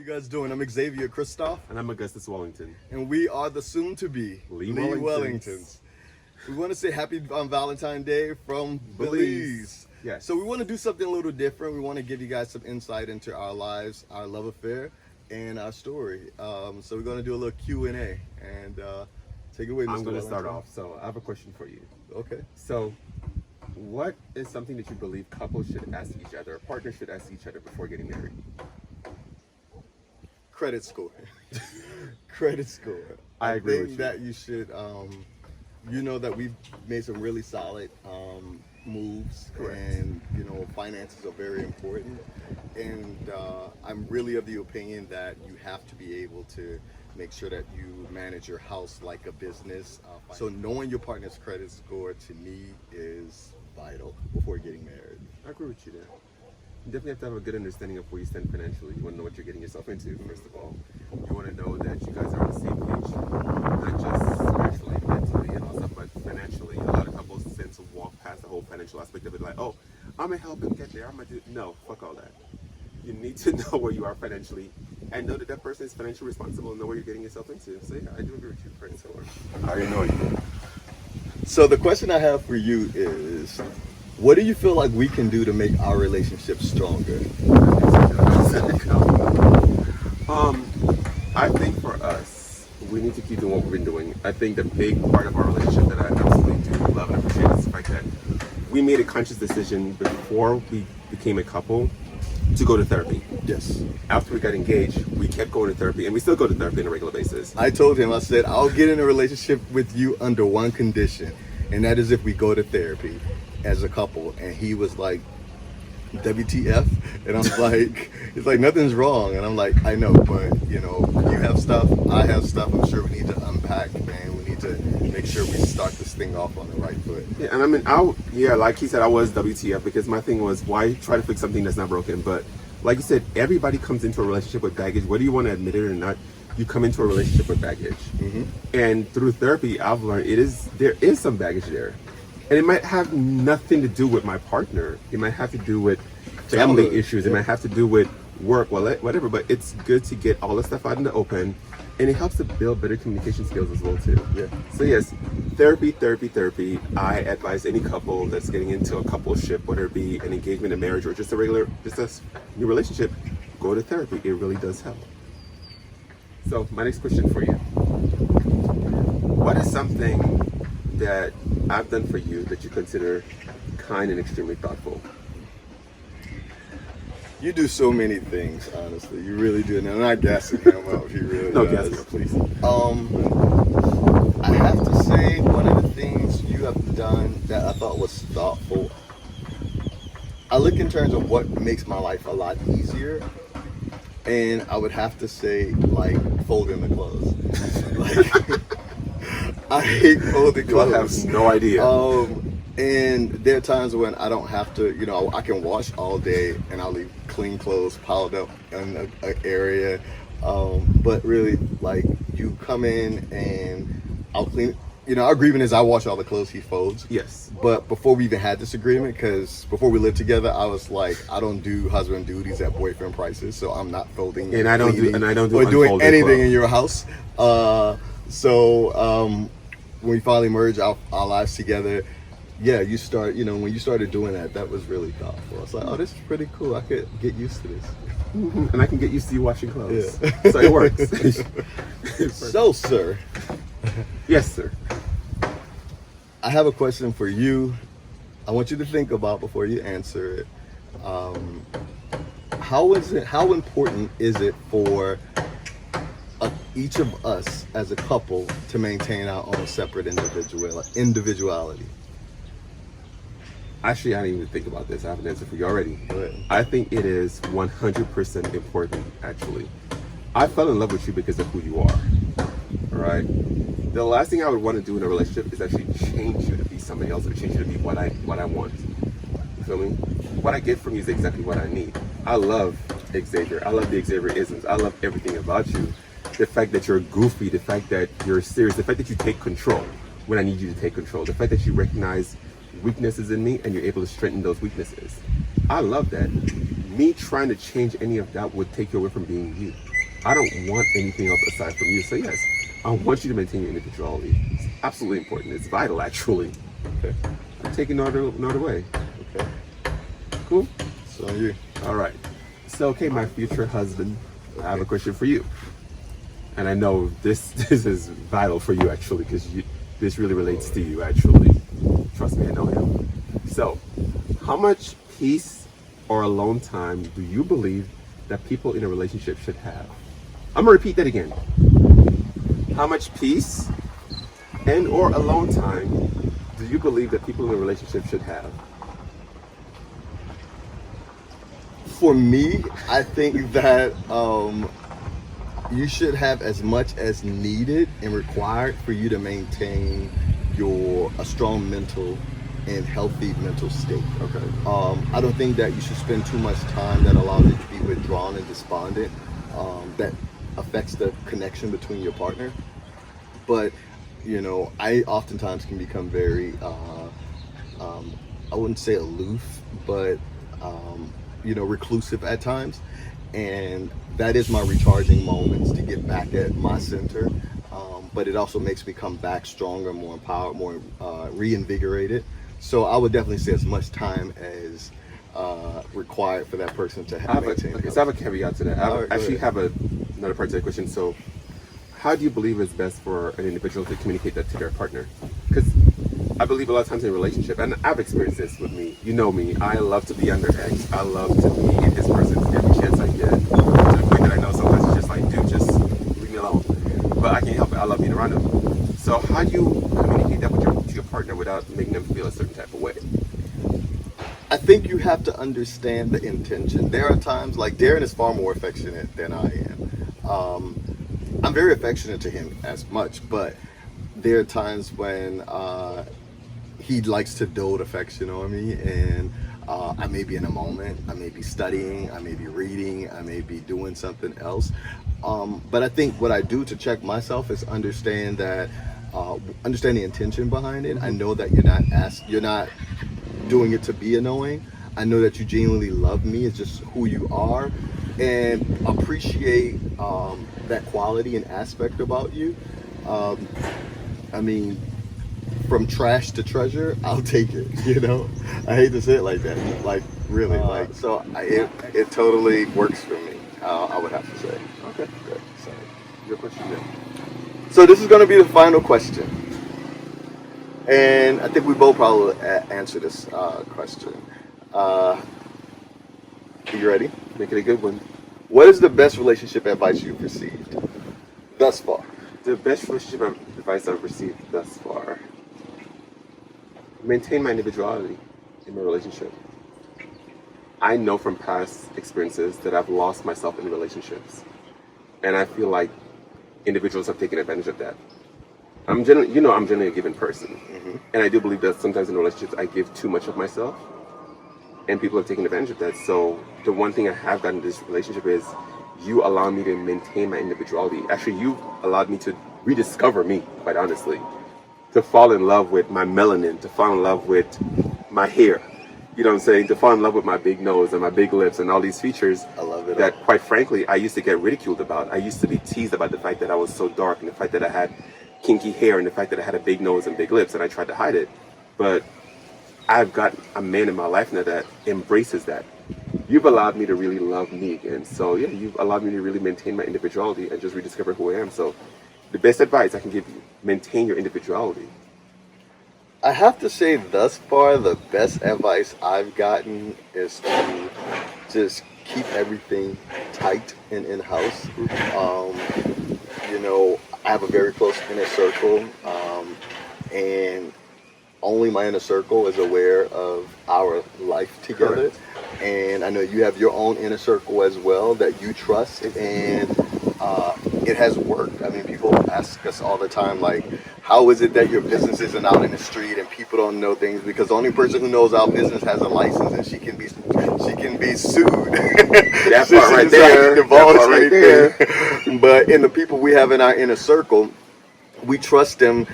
guys doing? I'm Xzavier Christoph, And I'm Augustus Wellington. and we are the soon-to-be Lee Wellingtons. We want to say happy Valentine Day from Belize. Yes. So we want to do something a little different. We want to give you guys some insight into our lives, our love affair, and our story. So we're going to do a little Q&A, and take it away, Mr. I'm going to start Wellington. off. So I have a question for you. Okay. So what is something that you believe couples should ask each other, or partners should ask each other before getting married? Credit score. Credit score. I agree think with you. that you should, you know that we've made some really solid moves. Correct. And, you know, finances are very important. And I'm really of the opinion that you have to be able to make sure that you manage your house like a business. So knowing your partner's credit score to me is vital before getting married. I agree with you there. You definitely have to have a good understanding of where you stand financially. You want to know what you're getting yourself into, first of all. You want to know that you guys are on the same page, not just spiritually, mentally, and all stuff, but financially. A lot of couples tend to walk past the whole financial aspect of it, like, oh, I'm going to help him get there. I'm going to do. No, fuck all that. You need to know where you are financially and know that that person is financially responsible and know where you're getting yourself into. So, yeah, I do agree with you, friends. I already know you. So the question I have for you is, what do you feel like we can do to make our relationship stronger? I think for us, we need to keep doing what we've been doing. I think the big part of our relationship that I absolutely do love and appreciate is the fact that we made a conscious decision before we became a couple to go to therapy. Yes. After we got engaged, we kept going to therapy, and we still go to therapy on a regular basis. I told him, I said, I'll get in a relationship with you under one condition, and that is if we go to therapy as a couple. And he was like, WTF? And I'm like, it's like nothing's wrong. And I'm like, I know, but you know, you have stuff, I have stuff. I'm sure we need to unpack, man. We need to make sure we start this thing off on the right foot. Yeah, and I mean, like he said, I was WTF because my thing was, why try to fix something that's not broken? But like you said, everybody comes into a relationship with baggage, whether you want to admit it or not. You come into a relationship with baggage, and through therapy, I've learned there is some baggage there, and it might have nothing to do with my partner. It might have to do with family issues. It might have to do with work, whatever. But it's good to get all the stuff out in the open, and it helps to build better communication skills as well too. Yeah. So yes, therapy. I advise any couple that's getting into a coupleship, whether it be an engagement, a marriage, or just a new relationship, go to therapy. It really does help. So my next question for you: what is something that I've done for you that you consider kind and extremely thoughtful? You do so many things, honestly. You really do. And I'm not gassing him up. He really No, does. gas, please. I have to say, one of the things you have done that I thought was thoughtful, I look in terms of what makes my life a lot easier, and I would have to say, like, folding the clothes. Like, I hate folding clothes. I have no idea. And there are times when I don't have to, you know, I can wash all day and I'll leave clean clothes piled up in an area. But really, like, you come in and I'll clean. You know, our agreement is I wash all the clothes, he folds. Yes. But before we even had this agreement, because before we lived together, I was like, I don't do husband duties at boyfriend prices, so I'm not folding. And I don't do or doing anything clothes. in your house. When we finally merged our lives together, yeah, when you started doing that, that was really thoughtful. I was like, oh, this is pretty cool. I could get used to this. And I can get used to you washing clothes. Yeah. So it works. So, sir. Yes, sir. I have a question for you. I want you to think about before you answer it. How important is it for each of us as a couple to maintain our own separate individuality? Actually, I didn't even think about this. I have an answer for you already. Go ahead. I think it is 100% important, actually. I fell in love with you because of who you are. All right? The last thing I would want to do in a relationship is actually change you to be somebody else or change you to be what I want. You feel me? What I get from you is exactly what I need. I love Xzavier. I love the Xzavier-isms. I love everything about you. The fact that you're goofy, the fact that you're serious, the fact that you take control when I need you to take control, the fact that you recognize weaknesses in me and you're able to strengthen those weaknesses. I love that. Me trying to change any of that would take you away from being you. I don't want anything else aside from you. So yes, I want you to maintain your individuality. It's absolutely important. It's vital, actually. Okay. Take it no other way. Okay. Cool. So you. All right. So, okay, my future husband, I have a Okay. question for you. And I know this is vital for you, actually, because this really relates to you, actually. Trust me, I know him. So, how much peace or alone time do you believe that people in a relationship should have? I'm gonna repeat that again. How much peace and or alone time do you believe that people in a relationship should have? For me, I think that you should have as much as needed and required for you to maintain a strong mental and healthy mental state. Okay. I don't think that you should spend too much time that allows you to be withdrawn and despondent. That affects the connection between your partner. But I oftentimes can become very, I wouldn't say aloof, but reclusive at times, and that is my recharging moments to get back at my center. But it also makes me come back stronger, more empowered, more reinvigorated. So I would definitely say as much time as required for that person to have maintained. I have a caveat to that. I actually have another part to that question. So, how do you believe it's best for an individual to communicate that to their partner? Because I believe a lot of times in a relationship, and I've experienced this with me. You know me. I love to be under X. I love to be in his presence every chance I get. To the point that I know sometimes it's just like, dude, just leave me alone. But I can't help it. I love being around him. So how do you communicate that to your partner without making them feel a certain type of way? I think you have to understand the intention. There are times, like Darren is far more affectionate than I am. I'm very affectionate to him as much, but there are times when he likes to dote affection on me, and I may be in a moment, I may be studying, I may be reading, I may be doing something else. But I think what I do to check myself is understand the intention behind it. I know that you're not doing it to be annoying. I know that you genuinely love me. It's just who you are, and appreciate that quality and aspect about you. I mean, from trash to treasure, I'll take it. I hate to say it like that. Like really, it totally works for me. I would have to say. Okay. Good. So, Your question then. so this is going to be the final question, and I think we both probably answer this question. Are you ready? Make it a good one. What is the best relationship advice you've received thus far? The best relationship advice I've received thus far: maintain my individuality in my relationship. I know from past experiences that I've lost myself in relationships, and I feel like individuals have taken advantage of that. I'm generally a giving person, and I do believe that sometimes in relationships I give too much of myself, and people have taken advantage of that. So the one thing I have gotten in this relationship is you allow me to maintain my individuality. Actually, you've allowed me to rediscover me, quite honestly, to fall in love with my melanin, to fall in love with my hair. You know what I'm saying? To fall in love with my big nose and my big lips and all these features. I love it. That, quite frankly, I used to get ridiculed about. I used to be teased about the fact that I was so dark, and the fact that I had kinky hair, and the fact that I had a big nose and big lips, and I tried to hide it. But I've got a man in my life now that embraces that. You've allowed me to really love me again. So yeah, you've allowed me to really maintain my individuality and just rediscover who I am. So the best advice I can give you: maintain your individuality. I have to say, thus far, the best advice I've gotten is to just keep everything tight and in-house. I have a very close inner circle, and only my inner circle is aware of our life together. Correct. And I know you have your own inner circle as well that you trust, and it has worked. I mean, people ask us all the time, like, how is it that your business isn't out in the street and people don't know things? Because the only person who knows our business has a license, and she can be sued. That part right there. That part right there. But in the people we have in our inner circle, we trust them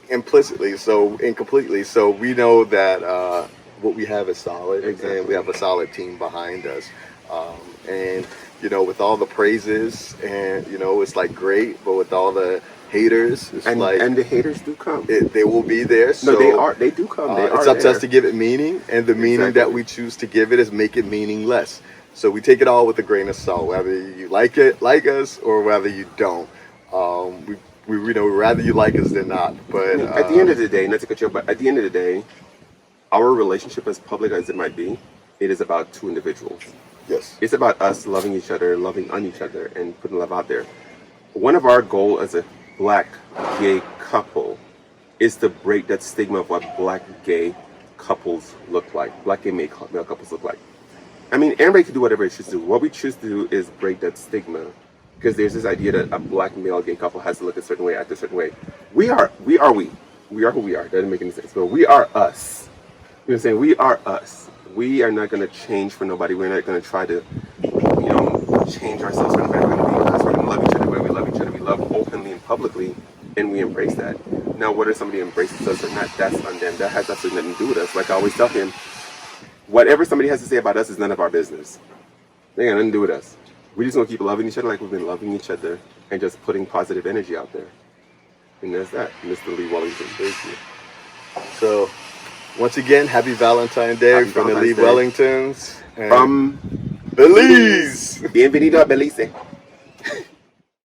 implicitly, and completely. So we know that what we have is solid, Exactly. and we have a solid team behind us. And with all the praises and it's like great, but with all the haters, it's And like and the haters do come. they will be there. So No, they do come. They are it's up to there. us to give it meaning, and the meaning that Exactly. we choose to give it is make it meaningless. So we take it all with a grain of salt, whether you like us, or whether you don't. We we'd rather you like us than not. But At the end of the day, not to cut you off, but at the end of the day, our relationship, as public as it might be, it is about two individuals. yes, It's about us loving each other, loving on each other, and putting love out there. One of our goals as a black gay couple is to break that stigma of what black gay couples look like, black gay male couples look like. I mean, everybody can do whatever they choose to do. What we choose to do is break that stigma, because there's this idea that a black male gay couple has to look a certain way, act a certain way. We are who we are. That doesn't make any sense, but we are us. You know what I'm saying? We are us. We are not going to change for nobody. We're not going to try to, change ourselves for nobody. We're going to be us. We're going to love each other the way we love each other. We love openly and publicly, and we embrace that. Now, whether somebody embraces us or not, that's on them. That has absolutely nothing to do with us. Like I always tell him, whatever somebody has to say about us is none of our business. They got nothing to do with us. We just want to keep loving each other like we've been loving each other and just putting positive energy out there. And that's that, Mr. Lee Wellington. Thank you. so once again, happy Valentine's Day Happy from the Valentine's Lee Day. Wellingtons and From Belize. Bienvenido a Belize.